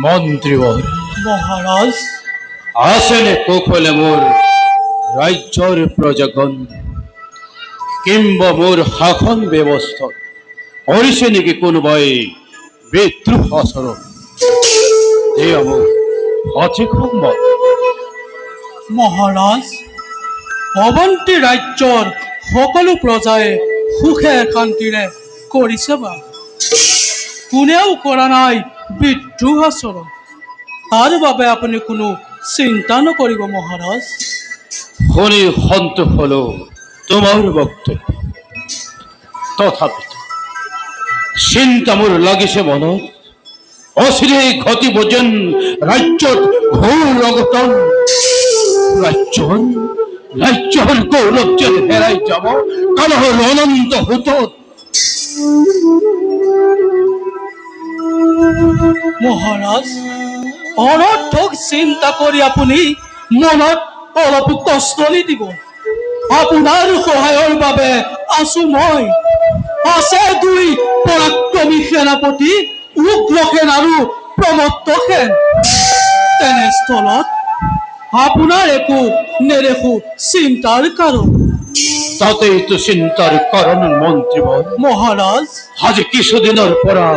মন্ত্রীবর মহারাজ আসেনে কুশলে মোর রাজ্যর প্রজাগণ কিংবা মোর শাসন ব্যবস্থা কৰিছে নেকি কোনোবাই বিদ্ৰোহ আচৰণ এয়া মোৰ সঠিক সংবাদ। মহারাজ অৱন্তী ৰাজ্যৰ সকলো প্ৰজাই সুখে শান্তিৰে কৰিছে বা কোনেও কৰা নাই বিদ্ৰোহ আচৰণ। তাৰ বাবে আপুনি কোনো চিন্তা নকৰিব মহাৰাজ। শুনি সন্তোষ হলো তোমাৰ বক্তব্য, তথাপিতো চিন্তা মোৰ লাগিছে মনত। অচিৰে ঘটিব যেন ৰাজ্যত ঘোৰ অঘটন। ৰাজ্যৰ গৌৰৱ যেন হেৰাই যাব কালহৰ অনন্ত সোঁতত। মহারাজ অনৰ্থক চিন্তা কৰি আপুনি মনত অলপ কষ্ট নিদিব। আপোনাৰ সহায়ৰ বাবে আছো মই, আছে দুই পৰাক্ৰমী সেনাপতি উগ্ৰসেন আৰু প্ৰমত্তসেন। তেনেস্থলত আপোনাৰ একো নেদেখো চিন্তাৰ কাৰণ। তাতেই তো চিন্তাৰ কাৰণ মন্ত্ৰীবর। মহারাজ আজি কিছুদিনৰ পৰা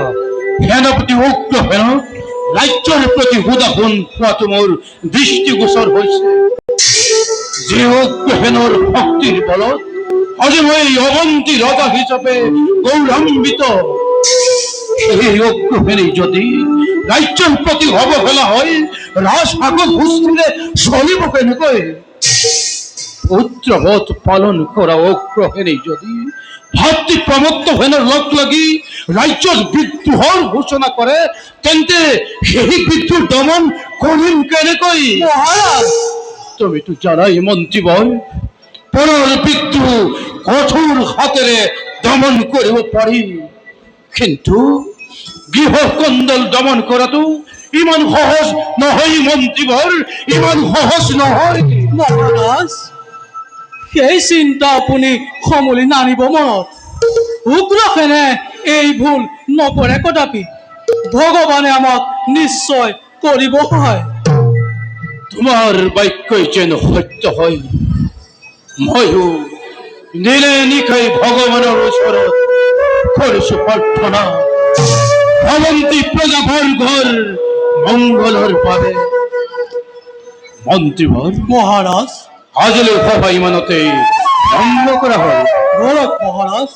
সেনাপতি উগ্ৰসেনক ৰাজ্যৰ প্ৰতি উদাসীন হোৱাটো মোৰ দৃষ্টিগোচৰ হৈছে। যে উগ্ৰসেনৰ শক্তিৰ বলত আজি মই অৱন্তী ৰজা হিচাপে গৌৰৱান্বিত। সেই উগ্ৰসেনেই যদি ৰাজ্যৰ প্ৰতি অৱহেলা হয় ৰাজভাগত গোষ্ঠীৰে চলিব কেনেকৈ? পুত্ৰবধ পালন কৰা উগ্ৰসেনেই যদি ভাতৃ প্ৰমত্তসেনৰ লগ লাগি ৰাজ্যত বিদ্ৰোহৰ ঘোষণা কৰে তেন্তে সেই বিদ্ৰোহ দমন কৰিম কেনেকৈ? মহারাজ তুমিতো জানাই মন্ত্ৰীবর, পৰৰ বিদ্ৰোহ কঠোৰ হাতেৰে দমন কৰিব পাৰি, কিন্তু গৃহকন্দল দমন কৰাটো ইমান সহজ নহয় মন্ত্ৰীবর, ইমান সহজ নহয়। মহারাজ সেই চিন্তা আপুনি সমূলি নানিব মনত। উগ্ৰসেনে এই ভুল নকৰে কদাপি। ভগৱানে আমাক নিশ্চয় কৰিব সহায়। তোমাৰ বাক্যই যেন সত্য হয়। ময়ো দিনে নিশাই ভগৱানৰ ওচৰত কৰিছো প্ৰাৰ্থনা অৱন্তী প্ৰজাবৰ্গৰ মংগলৰ বাবে। মন্ত্ৰীবর মহারাজ আজিলৈ সভা ইমানতেই বন্ধ করা হয়। ধরক মহারাজ।